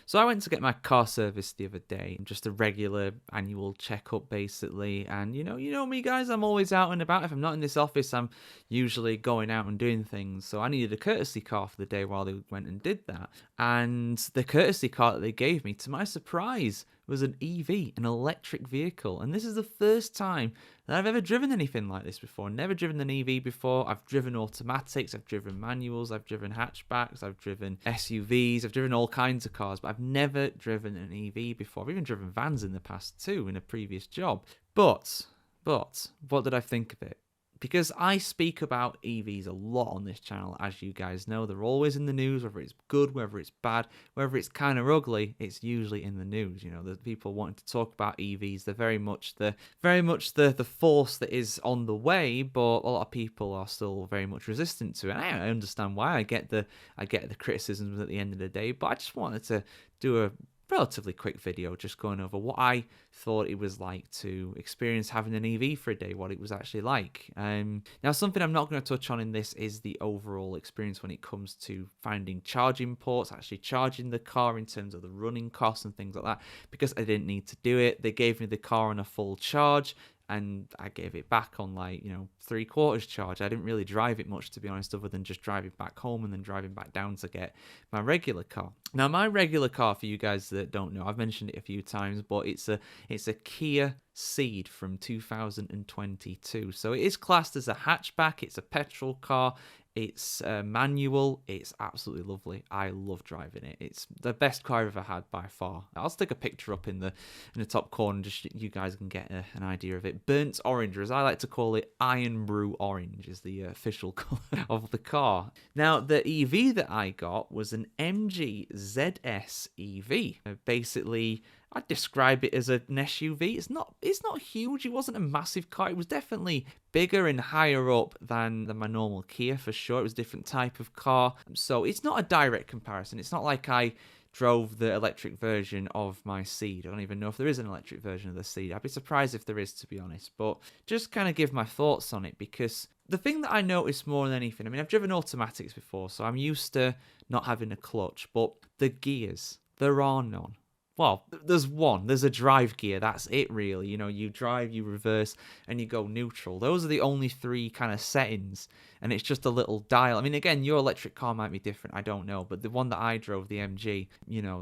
So I went to get my car serviced the other day, just a regular annual checkup basically. And you know me guys, I'm always out and about. If I'm not in this office, I'm usually going out and doing things. So I needed a courtesy car for the day while they went and did that. And the courtesy car that they gave me, to my surprise, was an EV, an electric vehicle. And this is the first time that I've ever driven anything like this before. Never driven an EV before. I've driven automatics, I've driven manuals, I've driven hatchbacks, I've driven SUVs, I've driven all kinds of cars, but I've never driven an EV before. I've even driven vans in the past too, in a previous job. But, what did I think of it? Because I speak about EVs a lot on this channel, as you guys know. They're always in the news, whether it's good, whether it's bad, whether it's kind of ugly, it's usually in the news. You know, the people wanting to talk about EVs, they're very much the force that is on the way, but a lot of people are still very much resistant to it. And I understand why. I get the criticisms at the end of the day, but I just wanted to do a relatively quick video just going over what I thought it was like to experience having an EV for a day, what it was actually like. Now, something I'm not going to touch on in this is the overall experience when it comes to finding charging ports, actually charging the car in terms of the running costs and things like that, because I didn't need to do it. They gave me the car on a full charge, and I gave it back on 3/4 charge. I didn't really drive it much, to be honest, other than just driving back home and then driving back down to get my regular car. Now, my regular car, for you guys that don't know, I've mentioned it a few times, but it's a Kia Ceed from 2022. So it is classed as a hatchback. It's a petrol car. It's manual. It's absolutely lovely. I love driving it. It's the best car I've ever had by far. I'll stick a picture up in the top corner, just you guys can get an idea of it. Burnt orange, or as I like to call it, iron brew orange, is the official colour of the car. Now, the EV that I got was an MG ZS EV. Basically, I'd describe it as an SUV. It's not huge. It wasn't a massive car. It was definitely bigger and higher up than my normal Kia, for sure. It was a different type of car. So it's not a direct comparison. It's not like I drove the electric version of my Ceed. I don't even know if there is an electric version of the Ceed. I'd be surprised if there is, to be honest. But just kind of give my thoughts on it, because the thing that I noticed more than anything, I mean, I've driven automatics before, so I'm used to not having a clutch, but the gears, there are none. Well, there's one. There's a drive gear. That's it, really. You know, you drive, you reverse, and you go neutral. Those are the only three kind of settings, and it's just a little dial. I mean, again, your electric car might be different. I don't know. But the one that I drove, the MG,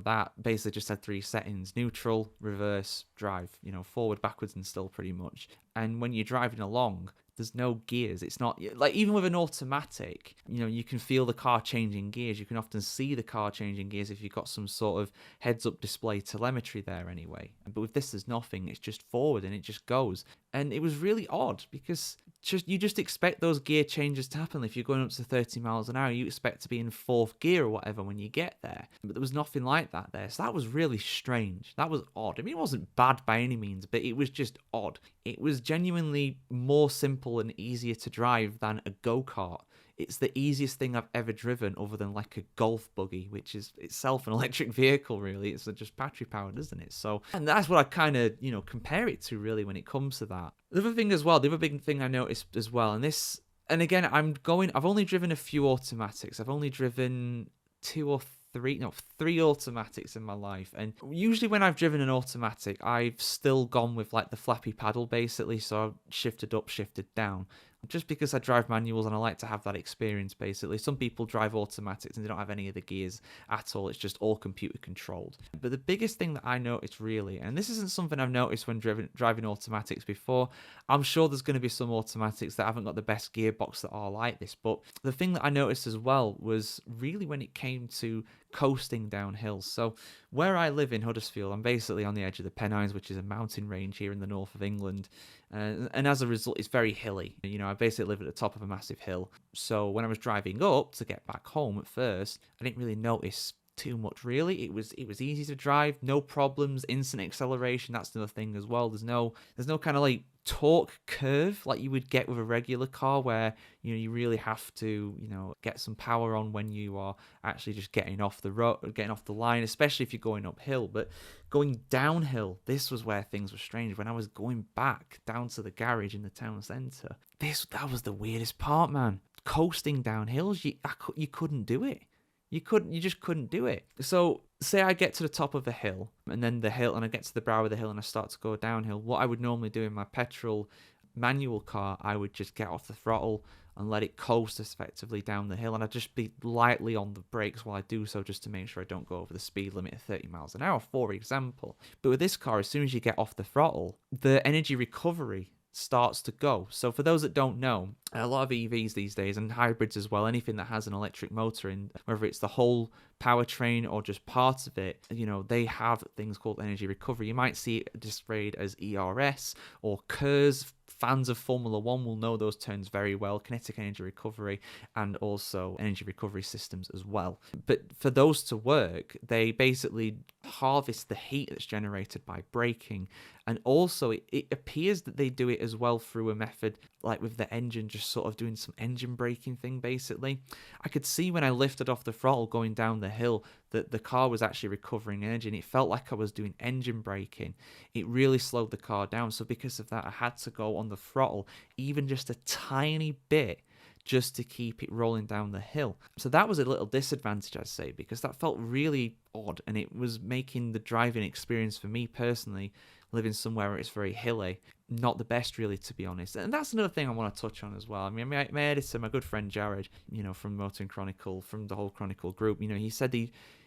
that basically just had three settings: neutral, reverse, drive. Forward, backwards, and still, pretty much. And when you're driving along, there's no gears. It's not like, even with an automatic, you can feel the car changing gears. You can often see the car changing gears if you've got some sort of heads-up display telemetry there anyway. But with this, there's nothing. It's just forward and it just goes. And it was really odd, because you just expect those gear changes to happen. If you're going up to 30 miles an hour, you expect to be in fourth gear or whatever when you get there. But there was nothing like that there. So that was really strange. That was odd. I mean, it wasn't bad by any means, but it was just odd. It was genuinely more simple and easier to drive than a go-kart. It's the easiest thing I've ever driven, other than like a golf buggy, which is itself an electric vehicle, really. It's just battery powered, isn't it? So, and that's what I kind of, compare it to, really, when it comes to that. The other big thing I noticed as well, and again, I've only driven a few automatics. I've only driven three automatics in my life, and usually when I've driven an automatic, I've still gone with like the flappy paddle, basically. So I've shifted up, shifted down, just because I drive manuals and I like to have that experience, basically. Some people drive automatics and they don't have any of the gears at all. It's just all computer controlled. But the biggest thing that I noticed, really, and this isn't something I've noticed when driving automatics before, I'm sure there's going to be some automatics that haven't got the best gearbox that are like this, but the thing that I noticed as well was really when it came to coasting down hills. So where I live in Huddersfield, I'm basically on the edge of the Pennines, which is a mountain range here in the north of England. And as a result, it's very hilly. I basically live at the top of a massive hill. So when I was driving up to get back home at first, I didn't really notice too much, really. It was easy to drive, no problems, instant acceleration. That's another thing as well. There's no kind of like torque curve like you would get with a regular car, where you really have to get some power on when you are actually just getting off the road, getting off the line, especially if you're going uphill. But going downhill, this was where things were strange. When I was going back down to the garage in the town centre, that was the weirdest part, man. Coasting down hills, you couldn't do it. You just couldn't do it. So say I get to the top of a hill, and then the hill, and I get to the brow of the hill and I start to go downhill. What I would normally do in my petrol manual car, I would just get off the throttle and let it coast effectively down the hill, and I'd just be lightly on the brakes while I do so, just to make sure I don't go over the speed limit of 30 miles an hour, for example. But with this car, as soon as you get off the throttle, the energy recovery starts to go. So for those that don't know, a lot of EVs these days, and hybrids as well, anything that has an electric motor in, whether it's the whole powertrain or just parts of it, they have things called energy recovery. You might see it displayed as ERS or KERS. Fans of Formula One will know those terms very well: kinetic energy recovery and also energy recovery systems as well. But for those to work, they basically harvest the heat that's generated by braking, and also it appears that they do it as well through a method like with the engine just sort of doing some engine braking thing. Basically, I could see when I lifted off the throttle going down the hill that the car was actually recovering energy, and it felt like I was doing engine braking. It really slowed the car down, so because of that I had to go on the throttle even just a tiny bit just to keep it rolling down the hill. So that was a little disadvantage, I'd say, because that felt really odd, and it was making the driving experience for me personally, living somewhere where it's very hilly, not the best, really, to be honest. And that's another thing I want to touch on as well. I mean, my editor, my good friend Jared, from Motoring Chronicle, from the whole Chronicle group, he said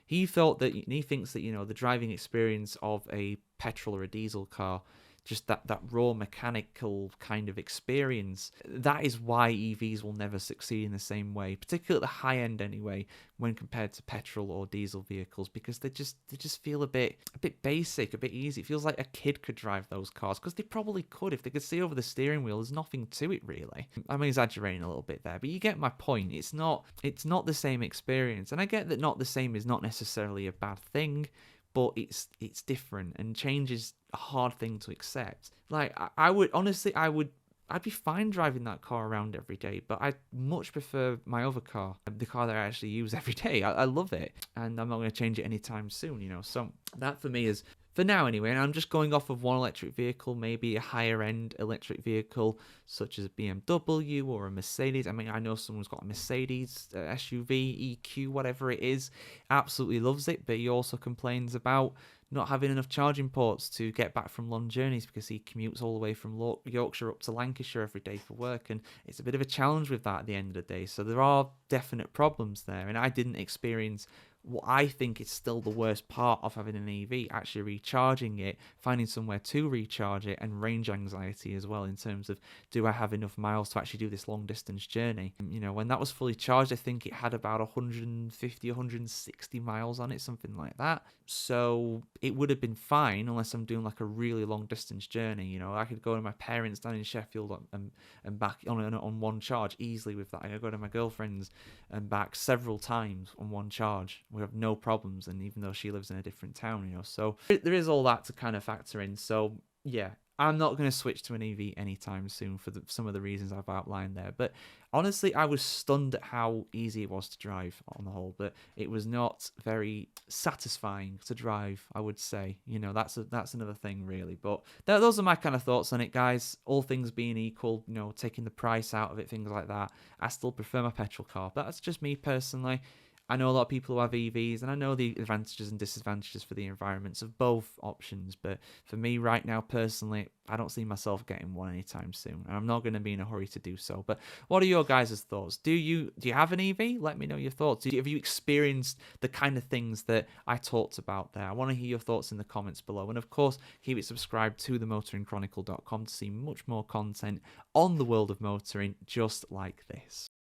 he thought that, he thinks that, the driving experience of a petrol or a diesel car, just that raw mechanical kind of experience, that is why EVs will never succeed in the same way, particularly at the high end anyway, when compared to petrol or diesel vehicles, because they just feel a bit basic, a bit easy. It feels like a kid could drive those cars, because they probably could if they could see over the steering wheel. There's nothing to it, really. I'm exaggerating a little bit there, but you get my point. It's not the same experience, and I get that not the same is not necessarily a bad thing, but it's different, and change is a hard thing to accept. Like, I'd be fine driving that car around every day, but I much prefer my other car, the car that I actually use every day. I love it, and I'm not going to change it anytime soon, So that for me is, for now anyway, and I'm just going off of one electric vehicle, maybe a higher end electric vehicle such as a BMW or a Mercedes. I mean, I know someone's got a Mercedes SUV, EQ, whatever it is, absolutely loves it, but he also complains about not having enough charging ports to get back from long journeys, because he commutes all the way from Yorkshire up to Lancashire every day for work, and it's a bit of a challenge with that at the end of the day. So there are definite problems there, and I didn't experience what I think is still the worst part of having an EV, actually recharging it, finding somewhere to recharge it, and range anxiety as well, in terms of, do I have enough miles to actually do this long distance journey? When that was fully charged, I think it had about 150, 160 miles on it, something like that. So it would have been fine, unless I'm doing like a really long distance journey. I could go to my parents down in Sheffield and back on one charge easily with that. I could go to my girlfriend's and back several times on one charge. We have no problems, and even though she lives in a different town, so there is all that to kind of factor in. So yeah, I'm not going to switch to an EV anytime soon for some of the reasons I've outlined there. But honestly, I was stunned at how easy it was to drive on the whole, but it was not very satisfying to drive, I would say. That's another thing, really. But those are my kind of thoughts on it, guys. All things being equal, taking the price out of it, things like that, I still prefer my petrol car. But that's just me personally. I know a lot of people who have EVs, and I know the advantages and disadvantages for the environments of both options, but for me right now, personally, I don't see myself getting one anytime soon, and I'm not going to be in a hurry to do so. But what are your guys' thoughts? Do you have an EV? Let me know your thoughts. Have you experienced the kind of things that I talked about there? I want to hear your thoughts in the comments below, and of course, keep it subscribed to themotoringchronicle.com to see much more content on the world of motoring just like this.